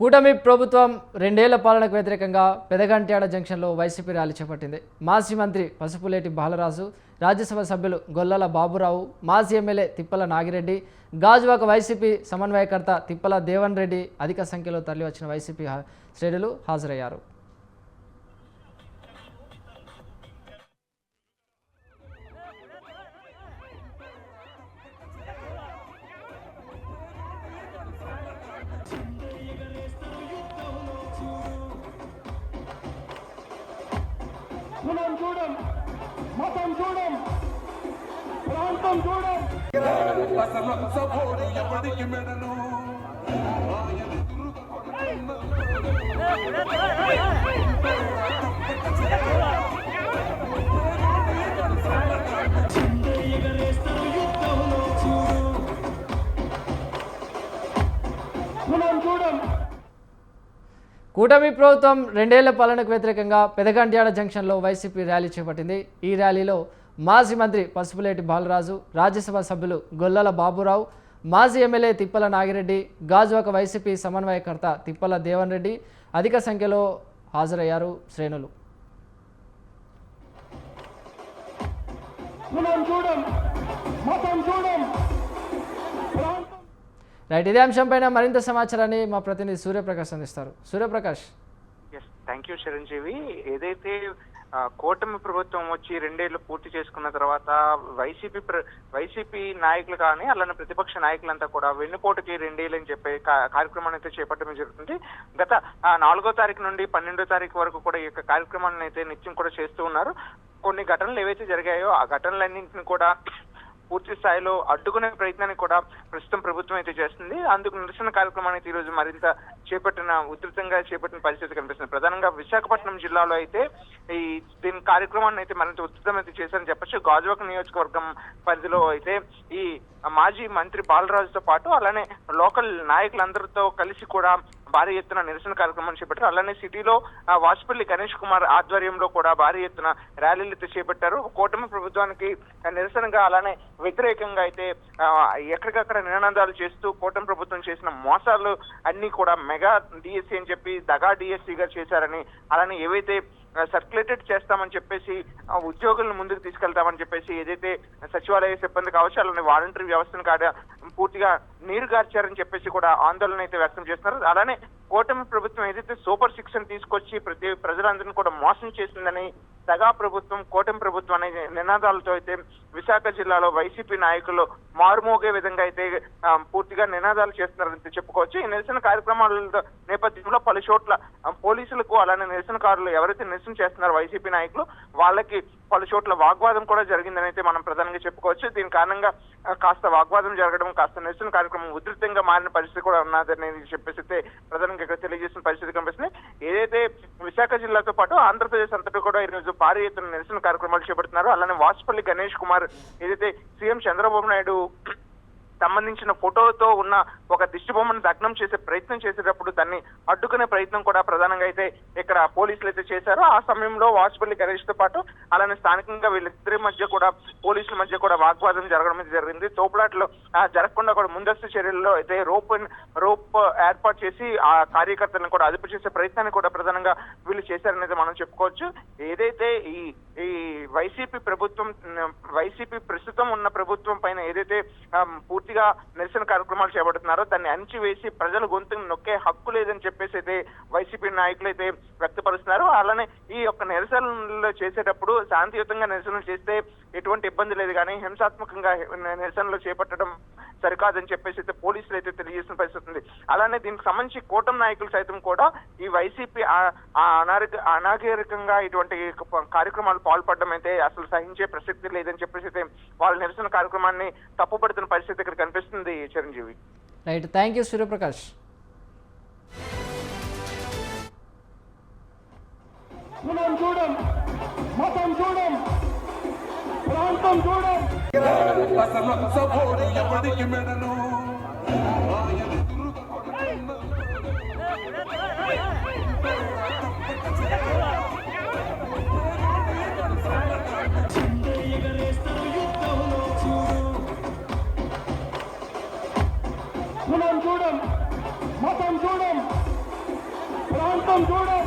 కూటమి ప్రభుత్వం 2 ఏళ్ల పాలనకు వ్యతిరేకంగా పెదగంట్యాడ జంక్షన్లో వైసీపీ ర్యాలీ చేపట్టింది. మాజీ మంత్రి పసుపులేటి బాలరాజు, రాజ్యసభ సభ్యులు గొల్లల బాబురావు, మాజీ ఎమ్మెల్యే తిప్పల నాగిరెడ్డి, గాజువాక వైసీపీ సమన్వయకర్త తిప్పల దేవన్ రెడ్డి అధిక సంఖ్యలో తరలివచ్చిన వైసీపీ శ్రేణులు హాజరయ్యారు. కులం చూడం, మతం చూడం, ప్రాంతం చూడం. ఎప్పటికి మెడను కులం చూడం. కూటమి ప్రభుత్వం 2 ఏళ్ల పాలనకు వ్యతిరేకంగా పెదగంట్యాడ జంక్షన్లో వైసీపీ ర్యాలీ చేపట్టింది. ఈ ర్యాలీలో మాజీ మంత్రి పసుపులేటి బాలరాజు, రాజ్యసభ సభ్యులు గొల్లల బాబురావు, మాజీ ఎమ్మెల్యే తిప్పల నాగిరెడ్డి, గాజువాక వైసీపీ సమన్వయకర్త తిప్పల దేవన్ రెడ్డి అధిక సంఖ్యలో హాజరయ్యారు శ్రేణులు. రైట్, ఇదే అంశంపైన మరింత సమాచారాన్ని మా ప్రతినిధి సూర్యప్రకాష్ అందిస్తారు. సూర్యప్రకాష్. Thank you Chiranjeevi. ఏదైతే కూటమి ప్రభుత్వం వచ్చి 2 ఏళ్లు పూర్తి చేసుకున్న తర్వాత వైసీపీ నాయకులు కానీ అలానే ప్రతిపక్ష నాయకులంతా కూడా వెన్నుపోటుకి 2 ఏళ్ళు అని చెప్పే కార్యక్రమాన్ని అయితే చేపట్టడం జరుగుతుంది. గత 4వ తారీఖు నుండి 12వ తారీఖు వరకు కూడా ఈ యొక్క కార్యక్రమాన్ని అయితే నిత్యం కూడా చేస్తూ ఉన్నారు. కొన్ని ఘటనలు ఏవైతే జరిగాయో ఆ ఘటనలన్నింటినీ కూడా పూర్తి స్థాయిలో అడ్డుకునే ప్రయత్నాన్ని కూడా ప్రస్తుతం ప్రభుత్వం అయితే చేస్తుంది. అందుకు నిరసన కార్యక్రమాన్ని ఈ రోజు మరింత ఉధృతంగా చేపట్టిన పరిస్థితి కనిపిస్తుంది. ప్రధానంగా విశాఖపట్నం జిల్లాలో అయితే దీని కార్యక్రమాన్ని అయితే మరింత ఉధృతం అయితే చేశారని చెప్పొచ్చు. గాజువాక నియోజకవర్గం పరిధిలో అయితే ఈ మాజీ మంత్రి బాలరాజుతో పాటు అలానే లోకల్ నాయకులందరితో కలిసి కూడా భారీ ఎత్తున నిరసన కార్యక్రమాన్ని చేపట్టారు. అలానే సిటీలో వాసుపల్లి గణేష్ కుమార్ ఆధ్వర్యంలో కూడా భారీ ఎత్తున ర్యాలీలు అయితే చేపట్టారు. కూటమి ప్రభుత్వానికి నిరసనగా అలానే వ్యతిరేకంగా అయితే ఎక్కడికక్కడ నినాదాలు చేస్తూ కూటమి ప్రభుత్వం చేసిన మోసాలు అన్ని కూడా మెగా డిఎస్సీ అని చెప్పి దగా డిఎస్సీగా చేశారని, అలానే ఏవైతే సర్క్యులేటెడ్ చేస్తామని చెప్పేసి ఉద్యోగులను ముందుకు తీసుకెళ్తామని చెప్పేసి ఏదైతే సచివాలయ సిబ్బంది కావచ్చు అలానే వాలంటరీ వ్యవస్థను కాడ పూర్తిగా నీరు గార్చారని చెప్పేసి కూడా ఆందోళన అయితే వ్యక్తం చేస్తున్నారు. అలానే కూటమి ప్రభుత్వం ఏదైతే సూపర్ 6 అని తీసుకొచ్చి ప్రజలందరినీ కూడా మోసం చేసిందని దగా ప్రభుత్వం, కూటమి ప్రభుత్వం అనే నినాదాలతో అయితే విశాఖ జిల్లాలో వైసీపీ నాయకులు మారుమోగే విధంగా అయితే పూర్తిగా నినాదాలు చేస్తున్నారని చెప్పుకోవచ్చు. ఈ నిరసన కార్యక్రమాల నేపథ్యంలో పలు చోట్ల పోలీసులకు అలానే నిరసనకారులు ఎవరైతే నిరసన చేస్తున్నారో వైసీపీ నాయకులు వాళ్ళకి పలు చోట్ల వాగ్వాదం కూడా జరిగిందని అయితే మనం ప్రధానంగా చెప్పుకోవచ్చు. దీని కారణంగా కాస్త వాగ్వాదం జరగడం, కాస్త నిరసన కార్యక్రమం ఉధృతంగా మారిన పరిస్థితి కూడా ఉన్నదని చెప్పేసి అయితే ప్రధానంగా ఇక్కడ తెలియజేసిన పరిస్థితి కనిపిస్తుంది. ఏదైతే విశాఖ జిల్లాతో పాటు ఆంధ్రప్రదేశ్ అంతటా కూడా ఈరోజు భారీ ఎత్తున నిరసన కార్యక్రమాలు చేపడుతున్నారు. అలానే వాసుపల్లి గణేష్ కుమార్ ఏదైతే సీఎం చంద్రబాబు నాయుడు సంబంధించిన ఫోటోతో ఉన్న ఒక దిష్టి బొమ్మను దగ్నం చేసే ప్రయత్నం చేసేటప్పుడు దాన్ని అడ్డుకునే ప్రయత్నం కూడా ప్రధానంగా అయితే ఇక్కడ పోలీసులు అయితే చేశారు. ఆ సమయంలో వాసుపల్లి గణేష్ తో పాటు అలానే స్థానికంగా వీళ్ళిద్దరి మధ్య కూడా పోలీసుల మధ్య కూడా వాగ్వాదం జరగడం అయితే జరిగింది. తోపులాట్లు జరగకుండా కూడా ముందస్తు చర్యల్లో అయితే రోప్ ఏర్పాటు చేసి ఆ కార్యకర్తలను కూడా అదుపు చేసే ప్రయత్నాన్ని కూడా ప్రధానంగా వీళ్ళు చేశారనేది మనం చెప్పుకోవచ్చు. ఏదైతే ఈ వైసీపీ ప్రస్తుతం ఉన్న ప్రభుత్వం పైన ఏదైతే పూర్తిగా నిరసన కార్యక్రమాలు చేపడుతున్నారో దాన్ని అణిచివేసి ప్రజల గొంతును నొక్కే హక్కు లేదని చెప్పేసి అయితే వైసీపీ నాయకులు అయితే వ్యక్తపరుస్తున్నారు. అలానే ఈ యొక్క నిరసనలు చేసేటప్పుడు శాంతియుతంగా నిరసనలు చేస్తే ఎటువంటి ఇబ్బంది లేదు, కానీ హింసాత్మకంగా నిరసనలు చేపట్టడం సరికాదని చెప్పేసి అయితే పోలీసులు అయితే తెలియజేసిన పరిస్థితి ఉంది. అలానే దీనికి సంబంధించి కూటమి నాయకులు సైతం కూడా ఈ వైసీపీ అనాగరికంగా ఇటువంటి కార్యక్రమాలు పాల్పడడం అయితే అసలు సహించే ప్రసక్తి లేదని చెప్పేసి అయితే వాళ్ళ నిరసన కార్యక్రమాన్ని తప్పుపడుతున్న పరిస్థితి ఇక్కడ కనిపిస్తుంది. Chiranjeevi. Right, thank you Suryaprakash. కులం చూడం, మతం చూడం, ప్రాంతం చూడం. ఎప్పటికి మెడను కులం చూడం, మతం చూడం, ప్రాంతం చూడం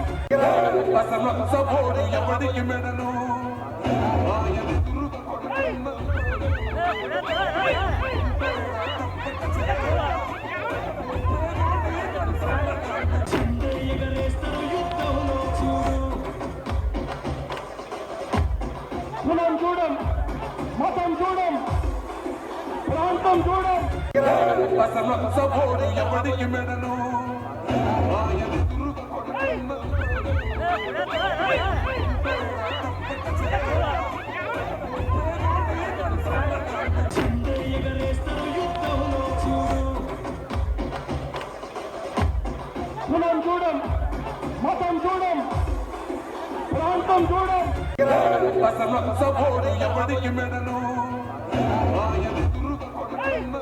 అసలు సభోడు ఎవడికి మెడను ఆయన దుర్గ కొడుకున్న కులం చూడం మతం చూడం ప్రాంతం చూడం అసలు సభోడు ఎవడికి మెడను ఆయన దుర్గ కొడుకున్న కులం చూడం మతం చూడం ప్రాంతం చూడం అసలు సభోడు ఎవడికి మెడను ఆయన దుర్గ కొడుకున్న